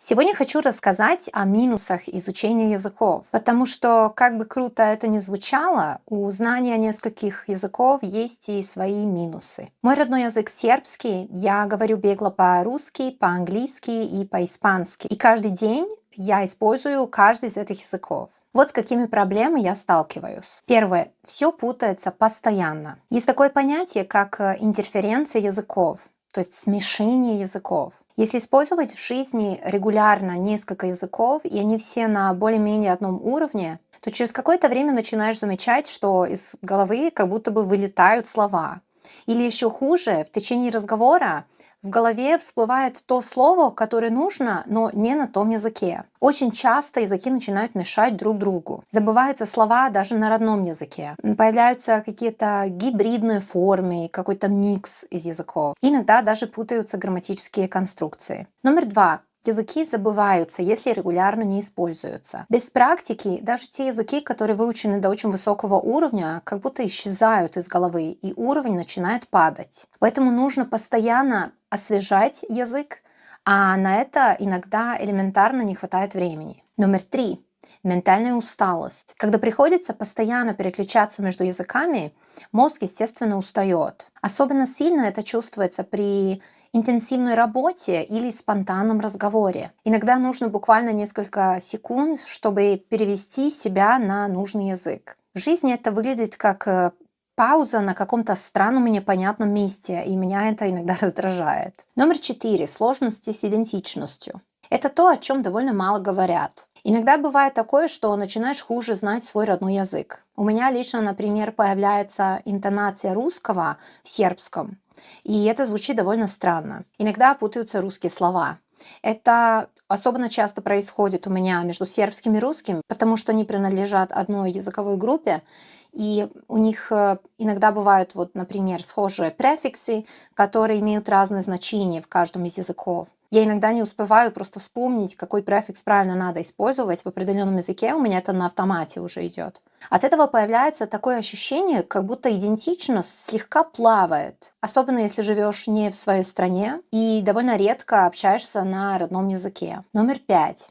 Сегодня хочу рассказать о минусах изучения языков, потому что, как бы круто это ни звучало, у знания нескольких языков есть и свои минусы. Мой родной язык сербский, я говорю бегло по-русски, по-английски и по-испански. И каждый день я использую каждый из этих языков. Вот с какими проблемами я сталкиваюсь. Первое. Все путается постоянно. Есть такое понятие, как интерференция языков, то есть смешение языков. Если использовать в жизни регулярно несколько языков, и они все на более-менее одном уровне, то через какое-то время начинаешь замечать, что из головы как будто бы вылетают слова. Или еще хуже, в течение разговора в голове всплывает то слово, которое нужно, но не на том языке. Очень часто языки начинают мешать друг другу. Забываются слова даже на родном языке. Появляются какие-то гибридные формы, какой-то микс из языков. Иногда даже путаются грамматические конструкции. Номер два. Языки забываются, если регулярно не используются. Без практики даже те языки, которые выучены до очень высокого уровня, как будто исчезают из головы, и уровень начинает падать. Поэтому нужно постоянно освежать язык, а на это иногда элементарно не хватает времени. Номер три. Ментальная усталость. Когда приходится постоянно переключаться между языками, мозг, естественно, устает. Особенно сильно это чувствуется при интенсивной работе или спонтанном разговоре. Иногда нужно буквально несколько секунд, чтобы перевести себя на нужный язык. В жизни это выглядит как пауза на каком-то странном и непонятном месте, и меня это иногда раздражает. Номер четыре. Сложности с идентичностью. Это то, о чем довольно мало говорят. Иногда бывает такое, что начинаешь хуже знать свой родной язык. У меня лично, например, появляется интонация русского в сербском, и это звучит довольно странно. Иногда путаются русские слова. Это особенно часто происходит у меня между сербским и русским, потому что они принадлежат одной языковой группе, и у них иногда бывают, например, схожие префиксы, которые имеют разные значения в каждом из языков. Я иногда не успеваю просто вспомнить, какой префикс правильно надо использовать в определенном языке, у меня это на автомате уже идет. От этого появляется такое ощущение, как будто идентичность слегка плавает, особенно если живешь не в своей стране и довольно редко общаешься на родном языке. Номер пять.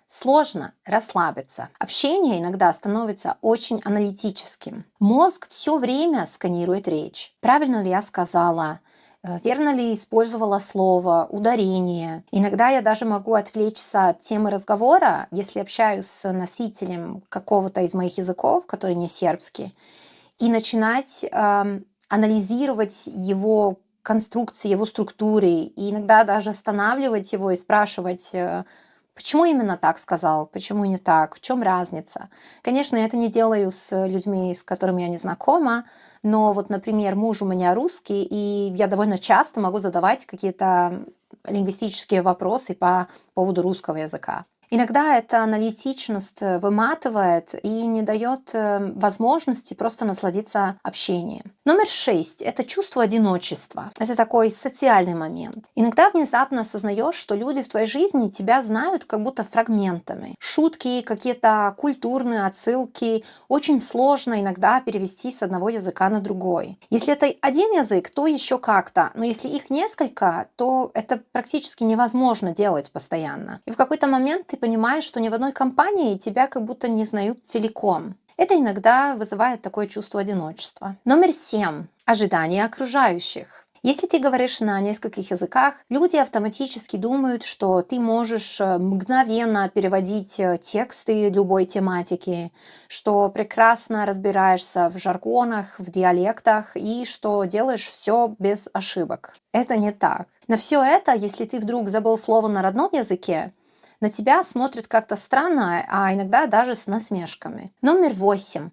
Сложно расслабиться. Общение иногда становится очень аналитическим. Мозг все время сканирует речь. Правильно ли я сказала? Верно ли использовала слово, ударение? Иногда я даже могу отвлечься от темы разговора, если общаюсь с носителем какого-то из моих языков, который не сербский, и начинать анализировать его конструкции, его структуры, и иногда даже останавливать его и спрашивать, почему именно так сказал, почему не так, в чем разница. Конечно, я это не делаю с людьми, с которыми я не знакома, но например, муж у меня русский, и я довольно часто могу задавать какие-то лингвистические вопросы по поводу русского языка. Иногда эта аналитичность выматывает и не дает возможности просто насладиться общением. Номер 6. Это чувство одиночества. Это такой социальный момент. Иногда внезапно осознаешь, что люди в твоей жизни тебя знают как будто фрагментами. Шутки, какие-то культурные отсылки. Очень сложно иногда перевести с одного языка на другой. Если это один язык, то еще как-то. Но если их несколько, то это практически невозможно делать постоянно. И в какой-то момент ты понимаешь, что ни в одной компании тебя как будто не знают целиком. Это иногда вызывает такое чувство одиночества. Номер 7. Ожидания окружающих. Если ты говоришь на нескольких языках, люди автоматически думают, что ты можешь мгновенно переводить тексты любой тематики, что прекрасно разбираешься в жаргонах, в диалектах и что делаешь все без ошибок. Это не так. На все это, если ты вдруг забыл слово на родном языке, на тебя смотрят как-то странно, а иногда даже с насмешками. Номер 8.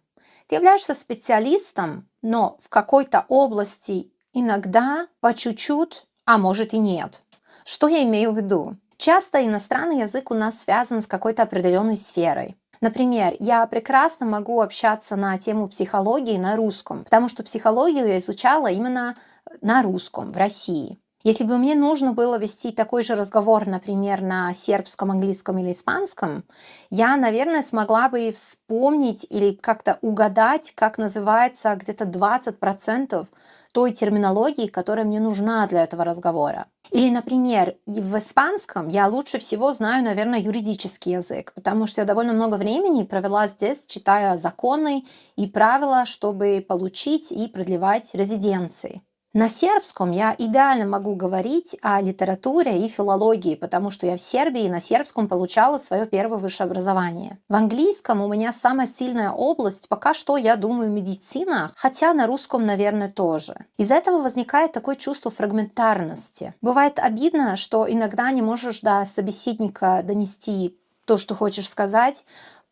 Ты являешься специалистом, но в какой-то области иногда по чуть-чуть, а может и нет. Что я имею в виду? Часто иностранный язык у нас связан с какой-то определенной сферой. Например, я прекрасно могу общаться на тему психологии на русском, потому что психологию я изучала именно на русском, в России. Если бы мне нужно было вести такой же разговор, например, на сербском, английском или испанском, я, наверное, смогла бы вспомнить или как-то угадать, как называется где-то 20% той терминологии, которая мне нужна для этого разговора. Или, например, и в испанском я лучше всего знаю, наверное, юридический язык, потому что я довольно много времени провела здесь, читая законы и правила, чтобы получить и продлевать резиденции. На сербском я идеально могу говорить о литературе и филологии, потому что я в Сербии на сербском получала свое первое высшее образование. В английском у меня самая сильная область, пока что, я думаю, медицина, хотя на русском, наверное, тоже. Из этого возникает такое чувство фрагментарности. Бывает обидно, что иногда не можешь до собеседника донести то, что хочешь сказать,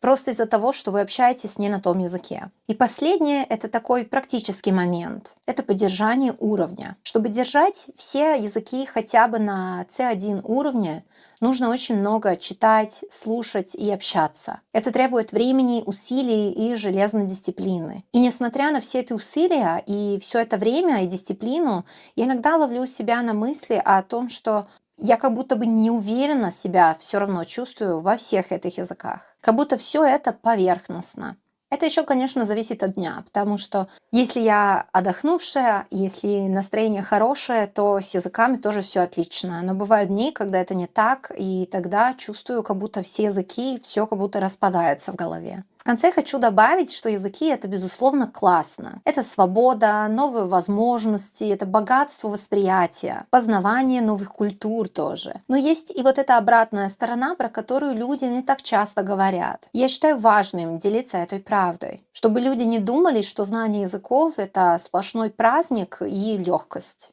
просто из-за того, что вы общаетесь не на том языке. И последнее — это такой практический момент. Это поддержание уровня. Чтобы держать все языки хотя бы на C1 уровне, нужно очень много читать, слушать и общаться. Это требует времени, усилий и железной дисциплины. И несмотря на все эти усилия и все это время и дисциплину, я иногда ловлю себя на мысли о том, что я как будто бы неуверенно себя все равно чувствую во всех этих языках. Как будто все это поверхностно. Это еще, конечно, зависит от дня, потому что если я отдохнувшая, если настроение хорошее, то с языками тоже все отлично. Но бывают дни, когда это не так, и тогда чувствую, как будто все языки, все как будто распадается в голове. В конце хочу добавить, что языки — это, безусловно, классно. Это свобода, новые возможности, это богатство восприятия, познавание новых культур тоже. Но есть и вот эта обратная сторона, про которую люди не так часто говорят. Я считаю важным делиться этой правдой, чтобы люди не думали, что знание языков — это сплошной праздник и легкость.